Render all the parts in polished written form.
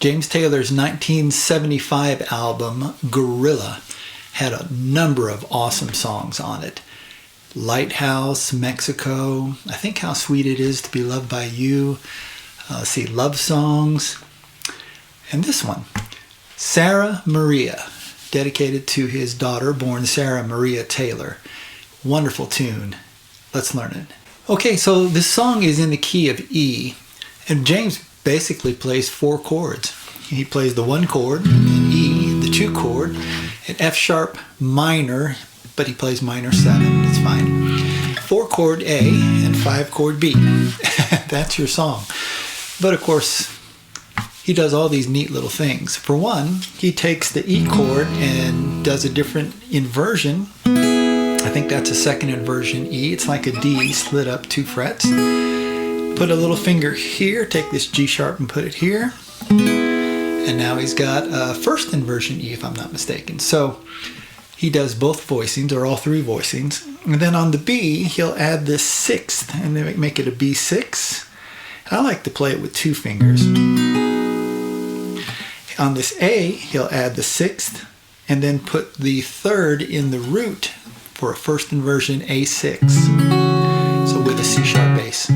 James Taylor's 1975 album, Gorilla, had a number of awesome songs on it. Lighthouse, Mexico, I think How Sweet It Is to Be Loved by You, let's see, Love Songs, and this one, Sarah Maria, dedicated to his daughter, born Sarah Maria Taylor. Wonderful tune. Let's learn it. Okay, so this song is in the key of E, and James basically plays 4 chords. He plays the 1 chord in E, the 2 chord, an F sharp minor, but he plays minor 7, it's fine. 4 chord A and 5 chord B. That's your song. But of course, he does all these neat little things. For one, he takes the E chord and does a different inversion. I think that's a second inversion E. It's like a D split up 2 frets. Put a little finger here, take this G sharp and put it here. And now he's got a first inversion E, if I'm not mistaken. So he does both voicings, or all 3 voicings. And then on the B, he'll add this 6th and then make it a B6. I like to play it with 2 fingers. On this A, he'll add the 6th and then put the 3rd in the root for a first inversion A6. So with a C sharp bass.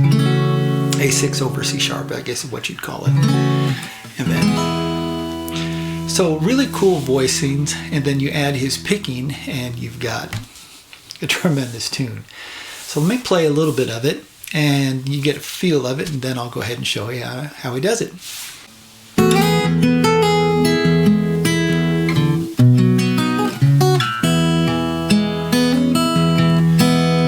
A6 over C sharp, I guess is what you'd call it. And then, so really cool voicings, and then you add his picking and you've got a tremendous tune. So let me play a little bit of it and you get a feel of it, and then I'll go ahead and show you how he does it.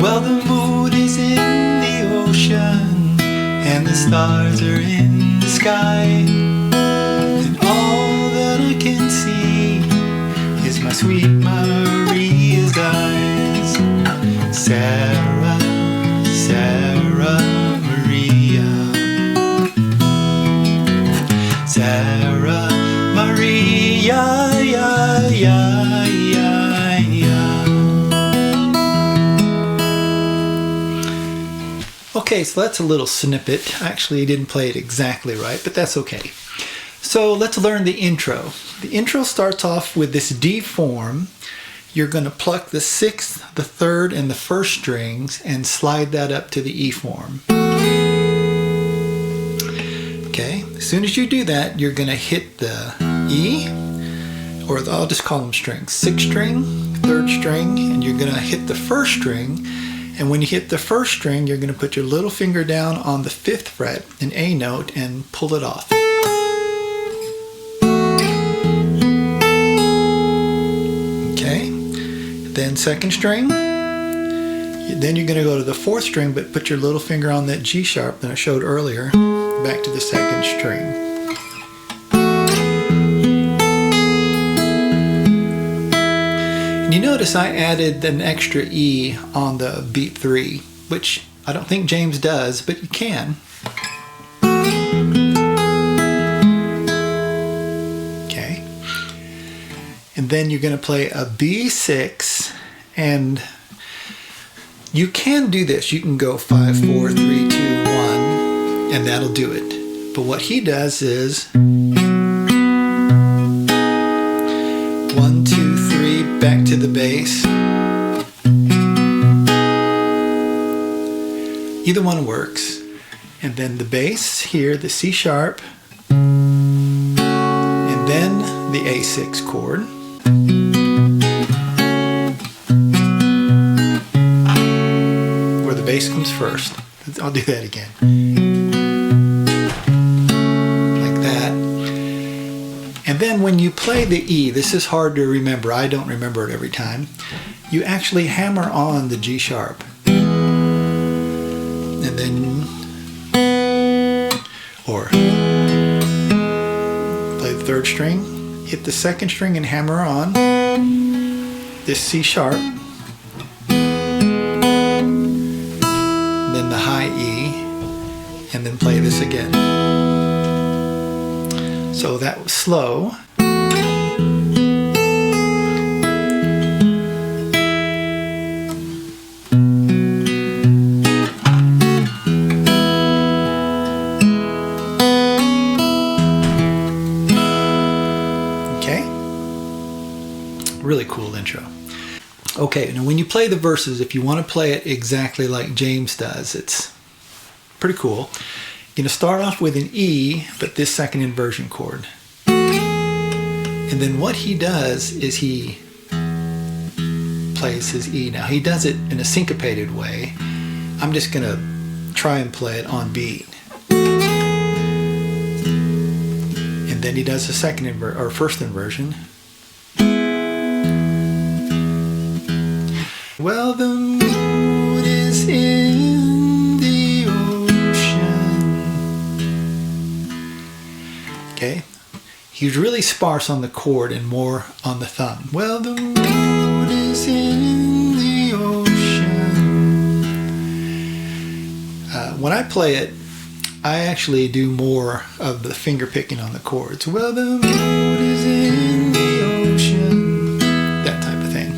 Well, the moon is in the ocean and the stars are in the sky, and all that I can see is my sweet Maria's eyes. Sarah, Sarah Maria, Sarah Maria, ya, ya, ya, ya. Okay, so that's a little snippet. Actually, I didn't play it exactly right, but that's okay. So let's learn the intro. The intro starts off with this D form. You're going to pluck the 6th, the 3rd, and the 1st strings and slide that up to the E form. Okay, as soon as you do that, you're going to hit the E, or I'll just call them strings. 6th string, 3rd string, and you're going to hit the 1st string. And when you hit the 1st string, you're going to put your little finger down on the 5th fret, an A note, and pull it off. Okay, then 2nd string, then you're going to go to the 4th string, but put your little finger on that G sharp that I showed earlier, back to the 2nd string. You notice I added an extra E on the beat 3, which I don't think James does, but you can. Okay. And then you're going to play a B6, and you can do this. You can go 5, 4, 3, 2, 1, and that'll do it. But what he does is 1, 2, 3, back to the bass. Either one works. And then the bass here, the C sharp, and then the A6 chord. Where the bass comes first. I'll do that again. And then when you play the E, this is hard to remember, I don't remember it every time, you actually hammer on the G sharp. And then, or play the 3rd string, hit the 2nd string and hammer on this C sharp, then the high E, and then play this again. So that was slow. really cool intro. Okay, now when you play the verses, if you want to play it exactly like James does, it's pretty cool. You're going to start off with an E, but this second inversion chord. And then what he does is he plays his E. Now he does it in a syncopated way. I'm just going to try and play it on beat. And then he does the first inversion. Well, the moon is in the ocean. Okay, he's really sparse on the chord and more on the thumb. Well, the moon is in the ocean. When I play it, I actually do more of the finger picking on the chords. Well, the moon is in the ocean. That type of thing.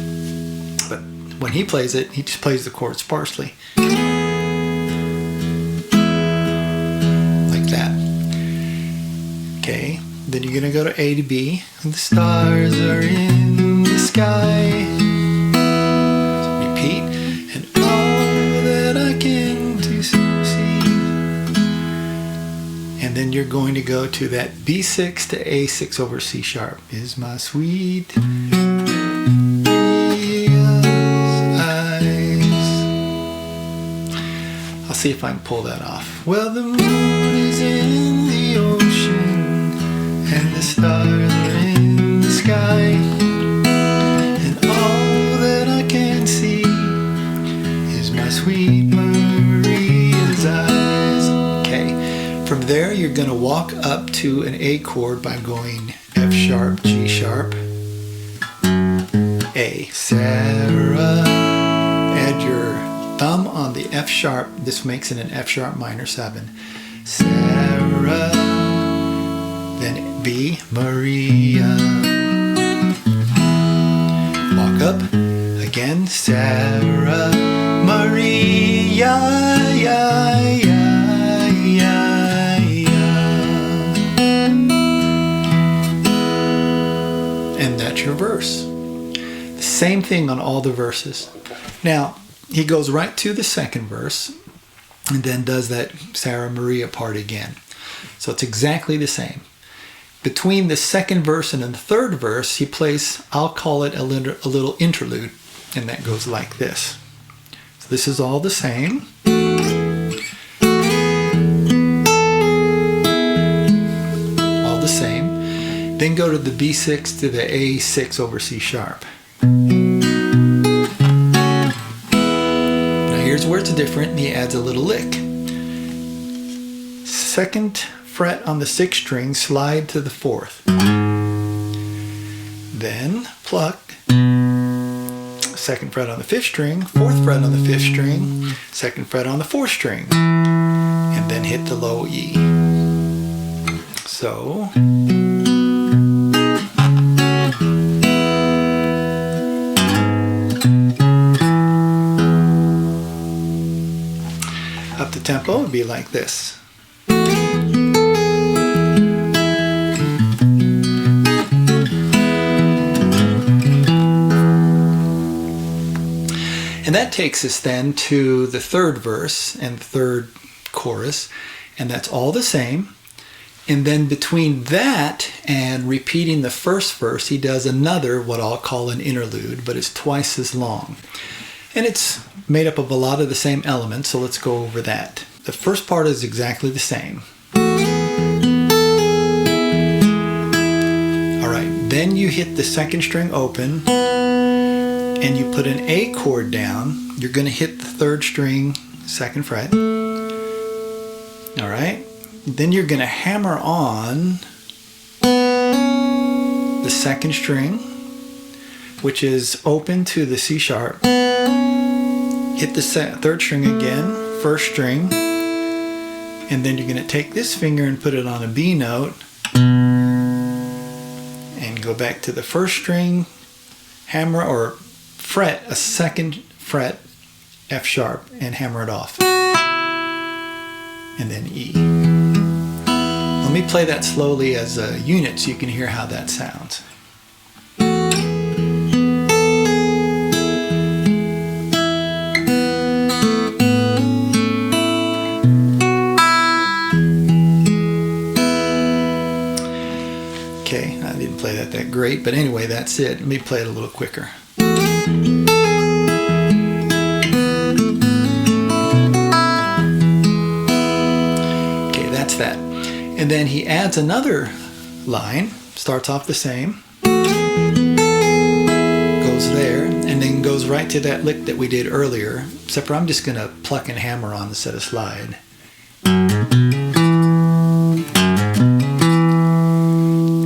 But when he plays it, he just plays the chord sparsely. Like that. Okay, then you're going to go to A to B. And the stars are in the sky. Repeat. And all that I can do see. And then you're going to go to that B6 to A6 over C sharp. Is my sweet eyes. I'll see if I can pull that off. Well, the moon is in the ocean and the stars are in the sky, and all that I can see is my sweet Maria's eyes. Okay. From there, you're going to walk up to an A chord by going F sharp, G sharp, A. Sarah. Add your thumb on the F sharp. This makes it an F sharp minor 7. Sarah. Then B, Maria. Walk up. Again, Sarah, Maria. And that's your verse. The same thing on all the verses. Now, he goes right to the second verse and then does that Sarah Maria part again. So it's exactly the same. Between the second verse and the third verse, he plays, I'll call it a little interlude, and that goes like this. So this is all the same. Then go to the B6 to the A6 over C sharp. Now here's where it's different, and he adds a little lick. Second fret on the 6th string, slide to the 4th. Then pluck. 2nd fret on the 5th string, 4th fret on the 5th string, 2nd fret on the 4th string, and then hit the low E. So up the tempo would be like this. And that takes us then to the third verse and third chorus, and that's all the same. And then between that and repeating the first verse, he does another, what I'll call an interlude, but it's twice as long. And it's made up of a lot of the same elements, so let's go over that. The first part is exactly the same. Alright, then you hit the 2nd string open, and you put an A chord down. You're going to hit the 3rd string, 2nd fret. Alright, then you're going to hammer on the 2nd string, which is open to the C sharp. Hit the 3rd string again, 1st string, and then you're going to take this finger and put it on a B note, and go back to the 1st string, hammer or fret a 2nd fret F sharp and hammer it off, and then E. Let me play that slowly as a unit so you can hear how that sounds. Okay, I didn't play that great, but anyway, that's it. Let me play it a little quicker. Okay, that's that. And then he adds another line, starts off the same, goes there, and then goes right to that lick that we did earlier, except for I'm just going to pluck and hammer on instead of slide.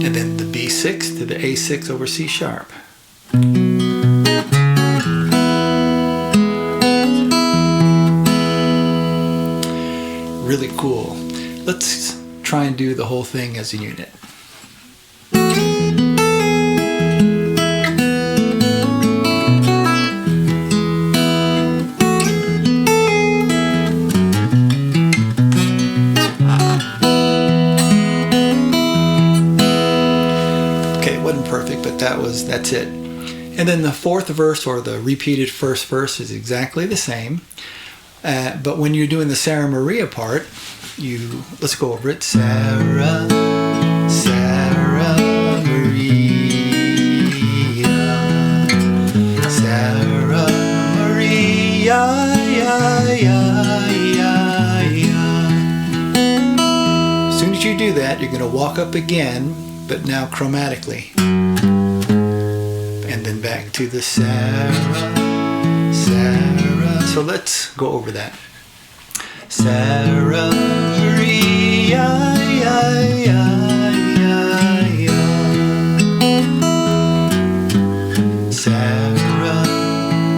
And then the B6 to the A6 over C sharp. Really cool. Let's try and do the whole thing as a unit. Perfect, but that's it. And then the fourth verse, or the repeated first verse, is exactly the same. But when you're doing the Sarah Maria part, let's go over it. Sarah, Sarah Maria, Sarah Maria, ya, ya, ya, ya. As soon as you do that, you're going to walk up again, but now chromatically. And then back to the Sarah, Sarah. So let's go over that. Sarah Maria, ya, ya, ya, ya. Sarah,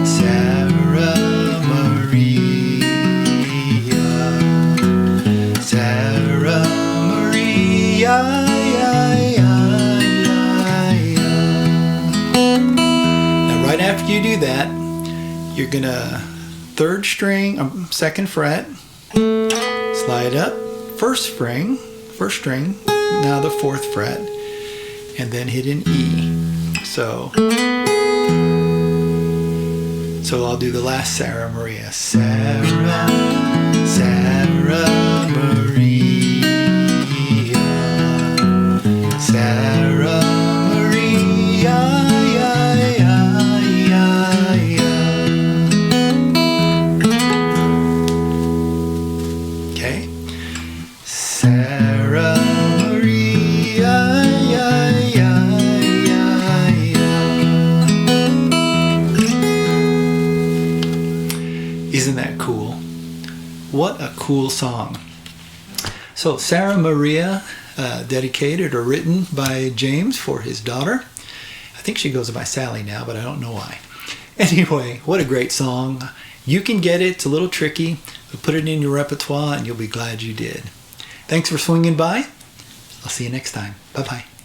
Sarah Maria, Sarah Maria. Right after you do that, you're gonna third string, second fret, slide up, first string, now the fourth fret, and then hit an E. So I'll do the last Sarah Maria. Sarah, Sarah Maria, Sarah Maria. Sarah Maria, ya, ya, ya, ya. Isn't that cool? What a cool song. So Sarah Maria, dedicated or written by James for his daughter. I think she goes by Sally now, but I don't know why. Anyway, what a great song. You can get it. It's a little tricky, but put it in your repertoire and you'll be glad you did. Thanks for swinging by. I'll see you next time. Bye-bye.